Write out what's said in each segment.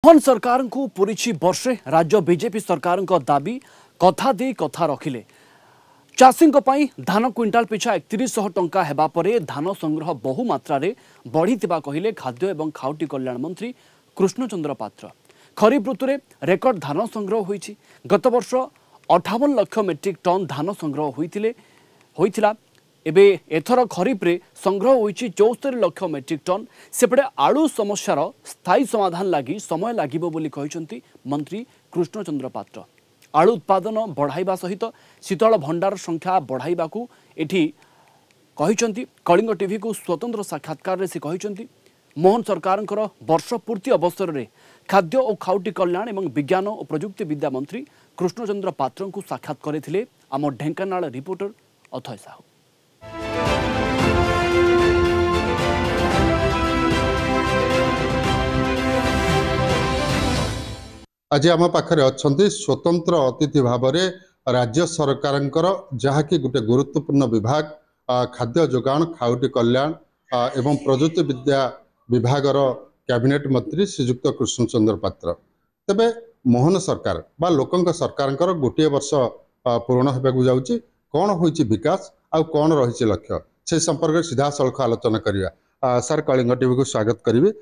मोहन सरकार को पूरी वर्षे राज्य बीजेपी सरकार दाबी कथा दे कथा रखिले चाषी धान क्विंटाल पिछा 3100 टंका हेबा परे धान संग्रह बहु मात्रा बढ़ी कहले खाद्य एवं खाउटी कल्याण मंत्री कृष्णचंद्र पात्र। खरीफ ऋतु में रेकर्ड धान संग्रह होईछि। गत वर्ष 58 लाख मेट्रिक टन धान संग्रह होइथिला। एबे एथर खरीफ रे संग्रह होईछि 74 लाख मेट्रिक टन। सेपटे आलू समस्यार स्थायी समाधान लगी समय लागिबो बोली कहिसंती मंत्री कृष्णचंद्र पात्र। आलू उत्पादन बढ़ाइबा सहित शीतल भंडार संख्या बढ़ाइबाकू एठी कहिसंती। कलिंग टीवी को स्वतंत्र साक्षात्कार से कहिसंती मोहन सरकार वर्ष पूर्ति अवसर में खाद्य और खाउटी कल्याण एवं विज्ञान और प्रजुक्ति विद्या मंत्री कृष्णचंद्र पात्र को साक्षात करथिले आम ढेंकानाल रिपोर्टर अथय साहू। आज आम पाखे अच्छा स्वतंत्र अतिथि भाव में राज्य सरकार जहाँकि गोटे गुरुत्वपूर्ण विभाग खाद्य जोगाण खाउटी कल्याण एवं प्रजुक्ति विद्या विभागर कैबिनेट मंत्री श्रीजुक्त कृष्णचंद्र पात्र। तेबे मोहन सरकार बा लोकंक सरकार गोटे वर्ष पूर्ण होगा जाऊँगी कौन हो विकास आउ कौन रही लक्ष्य से संपर्क सीधा सड़क आलोचना करवा। सर कलिंग टीवी को स्वागत करी।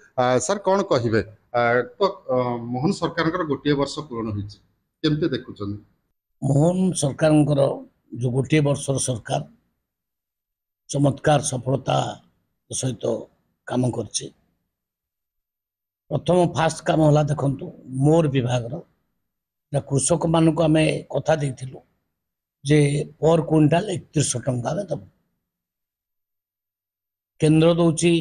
सर कौन कहे तो मोहन सरकार गोटे वर्ष पूर्ण होमती देखुं मोहन सरकार जो गोटे वर्षर सरकार चमत्कार सफलता सहित काम कर प्रथम फास्ट काम है देखु मोर विभाग कृषक मान को आम कथा देलु जे पर क्विंटाल 3100 टंका दबु। केंद्र दौची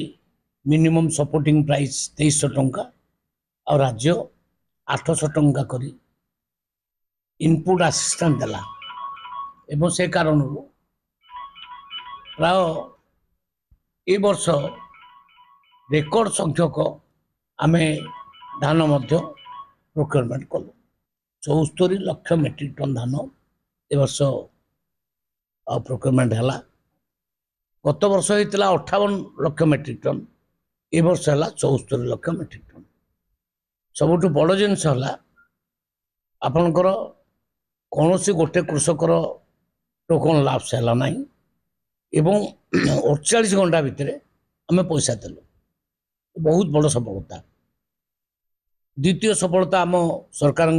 मिनिमम सपोर्टिंग प्राइस 2300 टंका और राज्य 800 टंका करी इनपुट असिस्टेंट देला एवं से कारण प्राय ए वर्ष रेकर्ड संख्यक आमे धान मध्य प्रोक्योरमेंट कलु 74 लाख मेट्रिक टन धान ए वर्ष प्रोक्योरमेंट है। गत वर्ष होता 58 लाख मेट्रिक टन ए वर्ष है 74 लाख मेट्रिक टन। सबुठ बड़ जिनस आपणकर कौन सी गोटे कृषकर टोकन लाभ से ना एवं 48 घंटा भितर आम पैसा देलु बहुत बड़ सफलता। द्वितीय सफलता आम सरकार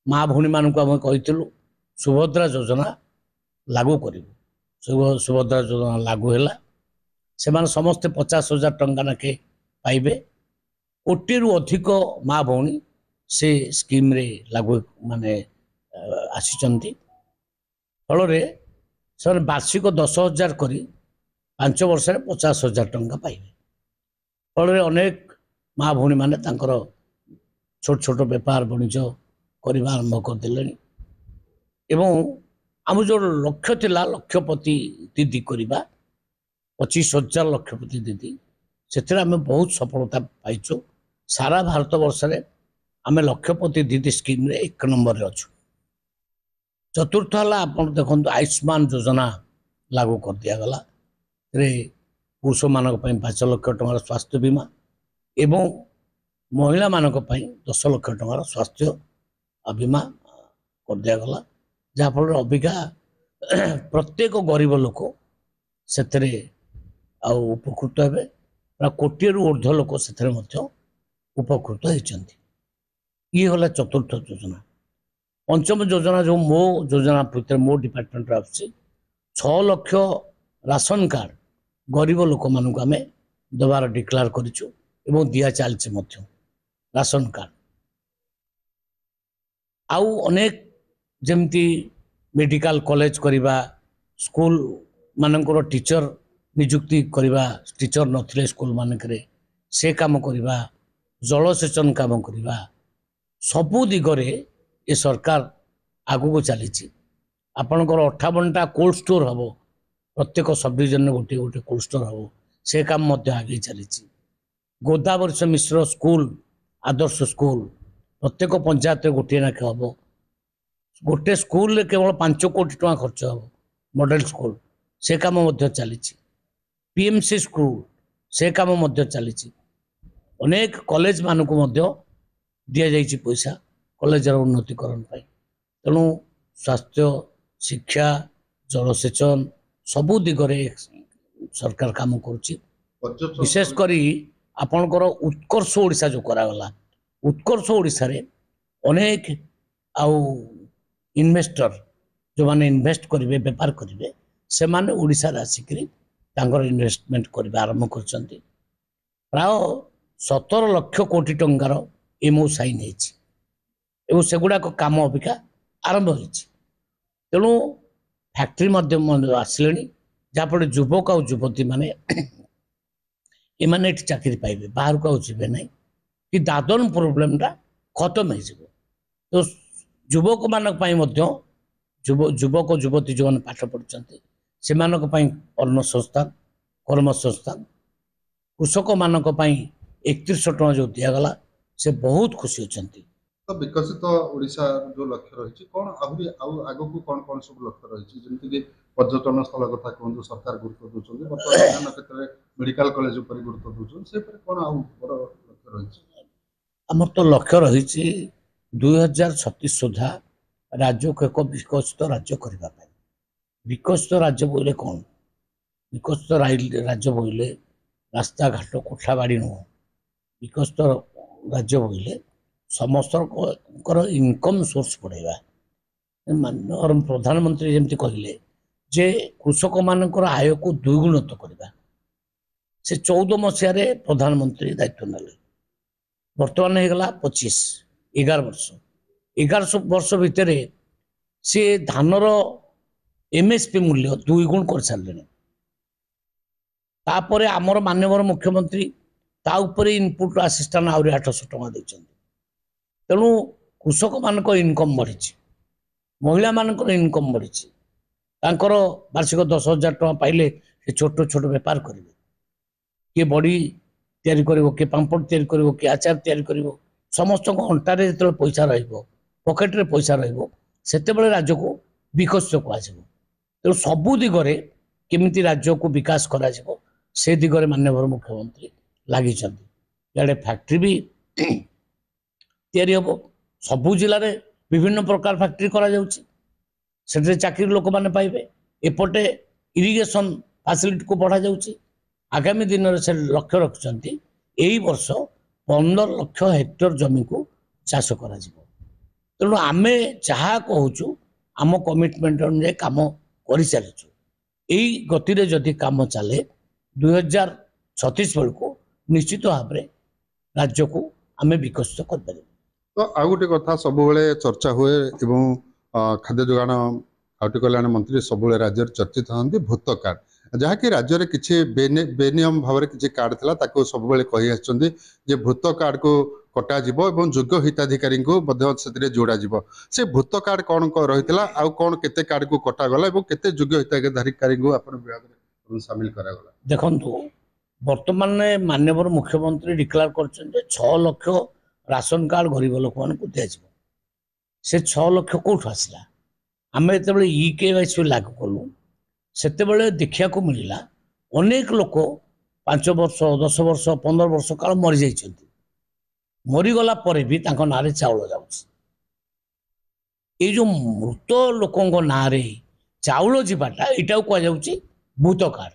माँ भौणी मान को आम कही सुभद्रा योजना लागू करूँ। सुभद्रा योजना लागू है से समस्ते 50,000 टंका नाके पाइबे। कोटी रु अधिक माँ भौणी से स्कीम रे लागू माने आसी फल से वार्षिक 10,000 करी 5 वर्ष 50,000 टंका पाइबे। फल अनेक माँ भौणी माने छोट छोट व्यापार वाणिज्य करने आरंभ करदे एवं आम जो लक्ष्य थिला लक्षपति दीदी करवा 25,000 लक्षपति दीदी से आम बहुत सफलता पाइचु। सारा भारत वर्ष में आम लक्षपति दीदी स्कीम रे 1 नंबर अच्छु। चतुर्थ है आप देखो आयुष्मान योजना लागू कर दिया गला पुरुष मान 5 लाख टंकार स्वास्थ्य बीमा एवं महिला मान 10 लाख टंकार स्वास्थ्य बीमा कर दिया गला जहाँफल अबिका प्रत्येक गरीब लोक से उपकृत हे। प्राय कोटी रु ऊर्ध्व लोक से उपकृत होती। ये गला चतुर्थ योजना। पंचम योजना जो मो योजना भर मो डिपार्टमेंट आसी 6 लाख राशन कार्ड गरीब लोक मान आम दबार डिक्लेयर करूँ एवं दिया चलती राशन कार्ड। आउ अनेक जमती मेडिकल कॉलेज करवा स्कूल मानकर टीचर नियुक्ति करवा टीचर नथिले स्कूल मानकरे से काम करवा जलसेचन काम करवा सबु दिगरे ये सरकार आगु को चली। आपणकर 58टा कोल्ड स्टोर हम प्रत्येक सब डिविजन गोटे गोटे कोल्ड स्टोर हम से काम आगे चली। गोदावरी मिश्र स्कूल आदर्श स्कूल प्रत्येक पंचायत गोटे नाक हम गोटे स्कूल केवल 5 कोटी टका खर्च हम मॉडल स्कूल से काम चली। पीएमसी स्कूल से काम चली। अनेक कॉलेज मानक दि जाइए पैसा कॉलेजर उन्नतिकरण तेणु स्वास्थ्य शिक्षा जलसेचन सबू दिगरे सरकार काम करुच्ची विशेष करी आपणकर उत्कर्ष ओडिशा जो करागला उत्कर्ष ओडिशा रे अनेक आउ इन्वेस्टर जो माने इन्वेस्ट करेंगे बेपार करेंगे से माने ओडिशा आसिक इन्वेस्टमेंट करने आरंभ कर प्राय 17 लाख कोटी टंकार एमओ साइन हो सेगुड़ाक काम अबिका आरंभ हो तेणु फैक्ट्री आसिले जहाँफल युवक और युवती माने एमाने चाकरी पाइबे बाहर को आवे ना कि दादन प्रोब्लेम टा खत्म हो तो युवक मानक युवक युवती जो मैंने पाठ पढ़ुंट से अन्न संस्थान कर्म संस्थान कृषक मानक 3100 टଙ୍କା जो दिगला से बहुत खुशी होती तो विकसित ओडिशा जो लक्ष्य रही कौन आहरी आग को कौन कौन सब लक्ष्य रही जमीक कि पर्यटन स्थल कथा कहूँ सरकार गुरुत्व दूसरी बर्तमान क्षेत्र में मेडिकल कॉलेज उपर गुरुत्व दूसरी से कौन आउ बड़ लक्ष्य रही आमर तो लक्ष्य रही 2036 सुधा राज्य को एक विकसित राज्य करने विकसित राज्य बोले कौन विकसित राज्य बोले रास्ता घाट कोठा बाड़ी नुह विकसित राज्य बोले समस्त इनकम सोर्स बढ़ेगा माननीय प्रधानमंत्री जमती कहले जे कृषक मानकर आय को द्विगुणित करवा से 14 मसीह प्रधानमंत्री दायित्व नेले बर्तमान होगला 11 वर्ष 11 वर्ष भितर सी धानर एमएसपी मूल्य 2 गुण कर सारे तापर आमर माननीय मुख्यमंत्री ता उपरे इनपुट असिस्टेंट आहरी 800 टଙ୍କା देते तेणु कृषक मानक इनकम बढ़ी महिला मानकर इनकम बढ़ी वार्षिक 10,000 टଙ୍କା पाइले से छोट छोट बेपार करेंगे किए बड़ी तैयारी करिवो किए पांपड़ तैयारी करिवो किए आचार तैयारी करिवो समस्त अंटारे जो पैसा रहिबो पॉकेट रे पैसा रहिबो सेतेबेले राज्य को विकसित कहाଯିबो तेणु सबु दिगरे केमिति राज्य को विकास करा जिवो से दिगरे माननीय मुख्यमंत्री लगी इे फैक्ट्री भी तैयारी हम सबू जिले में विभिन्न प्रकार फैक्ट्री करा जाउछि से चाकरी लोक मैंने पाइबे एपटे इरिगेशन फैसिलिटी को बढ़ा जाउछि आगामी दिन में से लक्ष्य रखिंट यही वर्ष 15 लाख हेक्टर जमी को चाष करा तेणु आमे जहाँ कहूँ आम कमिटमेंट अनुसार कम कर चलीचु यही गति जदि कम चले 2036 बेलू निश्चित भाव में राज्य को आम विकसित कर तो आउ गोटे कथा सब चर्चा हुए एवं खाद्य जोगाण खाउटी कल्याण मंत्री सब राज्य चर्चित हाँ भूत कार्ड जहाँकि राज्य में किसी बेनियम भाव में किसी कार्ड था सब कही आसुँचे भूत कार्ड को कटा योग्य हिताधिकारी को जोड़ा से भूत कार्ड कौन रही आउ कौन केते कार्ड को कटागला केते योग्य हिताधिकारी को विभाग सामिल करागला देखो वर्तमान माननीय मुख्यमंत्री डिक्लेयर कर 6 लाख राशन कार्ड गरीब लोक मान दिज्व से 6 लाख कौट आसला आम जो EKYC लागू कलु से देखा मिलला अनेक लोक 5 वर्ष 10 वर्ष 15 वर्ष काल मरी जाइए मरीगला भी ना चाउल जाऊँ ये जो मृत लोक ना चाउल जावाटा यहाँ कहुच्छी भूत कार्ड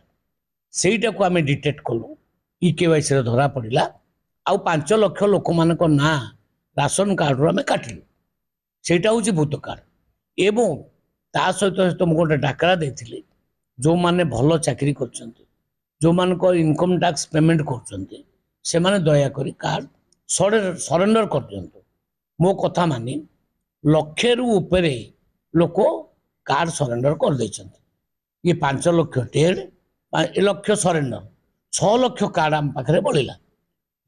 सेटा को आम डिटेक्ट कलु EKYC धरा पड़ा आउ 5 लाख लोक मान ना राशन कार्ड रू आम काटिलु सेटा हूँ भूत कार्ड एवं ता सहित सहित मुझे गोटे डाकरा देती जो माने भल चाकरी कर जो मान इनकम टैक्स पेमेंट कर दयाकोरी कार्ड सरेंडर कर दिंतु मो कथा मानी लक्षे रु उपरे लोक कार्ड सरेंडर कर देछन ये 5 lakh Ted 1 lakh surrender 6 lakh card आम पाखे बढ़ला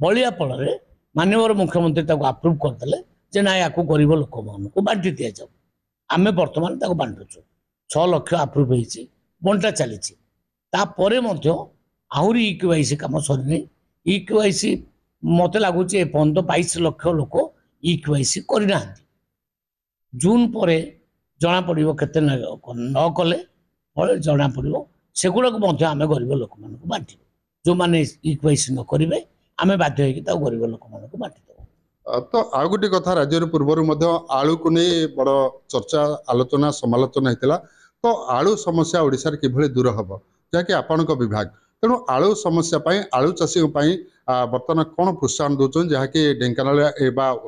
बढ़िया फल माननीय मुख्यमंत्री आप्रुव करदे जे ना या गरीब लोक मान को बांटी दि जाऊ आम बर्तमान बांटुचु 6 लाख आप्रुव होती बंटा चली आहरी EKYC कम सरनी EKYC मत लगुच एपर्त 22 लाख लोक EKYC करना जून पर जना पड़ो के न कले फल जना पड़ो सेगुड़ाक आम गरीब लोक मान बांटू जो मैंने EKYC न करेंगे आम बाध्य गरीब लोक मान बांटी देव तो आउ गोटे कथा राज्य पूर्व आलू को नहीं बड़ चर्चा आलोचना समालोचना होता तो आलू समस्या ओडिशार किभली दूर हम जहाँकि आपण विभाग तेणु आलू समस्या आलू चाषी बर्तमान कौन प्रोत्साहन दौरान जहाँकि ढेंकानाल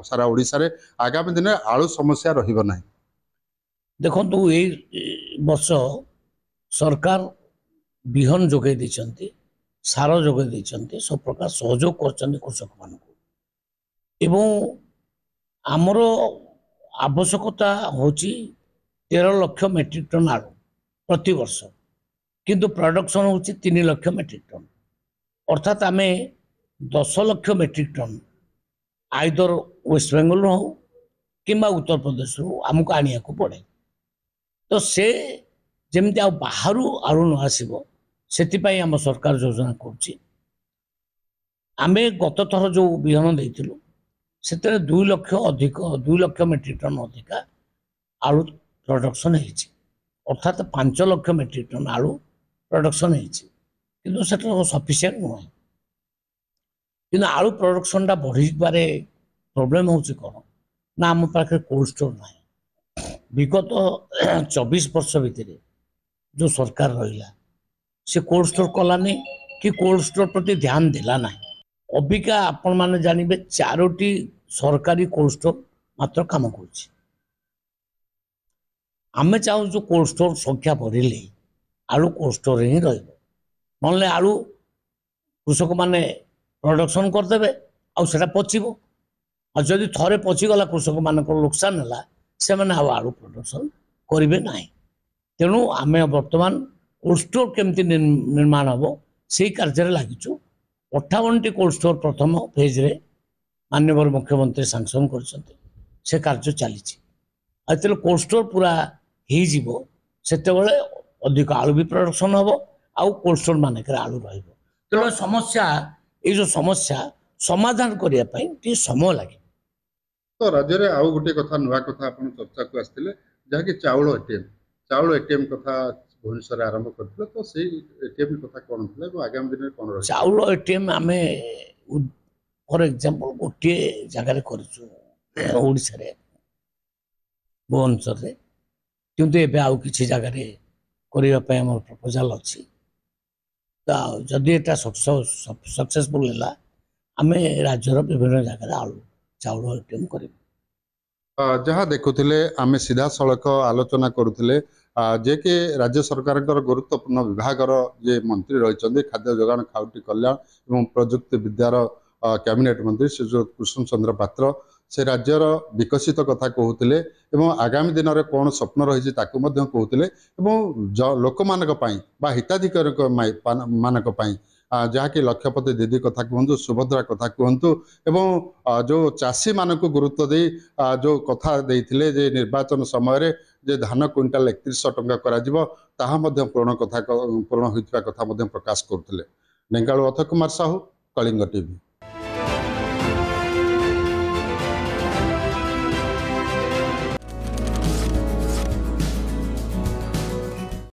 सारा ओडिशा रे आगामी दिन में आलू समस्या रहिबो नाही। देखो वर्ष सरकार बिहन जोगे देइछन्ति सार जोगे देइछन्ति सब प्रकार सहयोग करछन्ति कृषक मानकु एवं आमर आवश्यकता होची 13 लाख मेट्रिक टन आलू प्रति वर्ष किंतु प्रोडक्शन होची 3 लाख मेट्रिक टन अर्थात आमे 10 lakh metric ton either West Bengal हो किंबा उत्तर प्रदेश हो आमको आनिया को पड़े तो से जमती आ बाहर आलू न आसब से आम सरकार योजना करुच्ची आमे गत थर जो बिहन देइथिलु से 2 लाख अधिक 2 लाख मेट्रिक टन अधिक आलू प्रोडक्शन होइछि अर्थात 5 लाख मेट्रिक टन आलू प्रोडक्शन होइछि किंतु सेटा सफिशिएंट नुह किंतु आलू प्रोडक्शन टा बढ़ी पारे प्रॉब्लम होछि कोन ना आम पाखे कोल्ड स्टोर ना विगत 24 वर्ष भितर जो सरकार रहिला से कोल्ड स्टोर कलानी कि कोल्ड स्टोर प्रति ध्यान देला ना अबिका आपण माने जानिबे 4टी सरकारी कोल्ड स्टोर मात्र काम करुछि आमे चाहू जो कोल्ड स्टोर संख्या बढ़िले आलू कोल्ड स्टोर ही रहिबो नले आलू कृषक माने प्रोडक्शन करदेबे आ सेटा पचिबो आ जदि थरे पचिगला कृषक मानकर नुकसान होला से माने आलू प्रोडक्शन करिवे नाही तेणु आमे वर्तमान कोल्ड स्टोर केमती निर्माण हम से कार्य लगिचु 58टी कोल्ड स्टोर प्रथम फेज रे माननीय मुख्यमंत्री सांक्शन कर कार्य चली कोल्ड स्टोर पूरा हो अधिक आलू भी प्रोडक्शन हम आउ कोल्ड स्टोर मानक आलू रो समस्या ये जो समस्या समाधान करने समय लगे। तो राज्य में आउ गोटे कथा नुआ कथा आप चर्चा को आसते जहाँकि चाउल एटीएम कथा भुवनेश्वर आरंभ करते तो से एटीएम कथा कौन थी आगामी दिन में कौन चाउल एटीएम आम फॉर एग्जांपल गोटे जगार करशा भुवनेश्वर किंतु एबे आउ किसी जगार करने आम प्रपोजाल अच्छी तो जदि एटा सक्सेसफुल है आम राज्यर विभिन्न जगह आलू चाउल एटीएम कर जहाँ देखुले आम सीधा सड़क आलोचना करुले जे कि राज्य सरकार गुरुत्वपूर्ण विभागर जे मंत्री रही खाद्य जोगाण खाउटी कल्याण एवं प्रजुक्ति विद्यार कैबिनेट मंत्री श्रीजुत कृष्ण चंद्र पात्र से राज्यर विकसित कथा कहते एवं आगामी दिन में कौन स्वप्न रही कहते लोक मानक हिताधिकारी मानक जहाँकि लक्षपति दीदी कथा कहतु सुभद्रा कथा कहतु एवं जो चाषी मानक गुरुत्व दे जो कथा देइथिले जे निर्वाचन समय जे धान क्विंटाल 3100 टंका करा ताहा पूर्ण कथा पूर्ण होइतिबा कथा प्रकाश करथिले। ढेंकानाळु अथय कुमार साहू, कलिंग टीवी।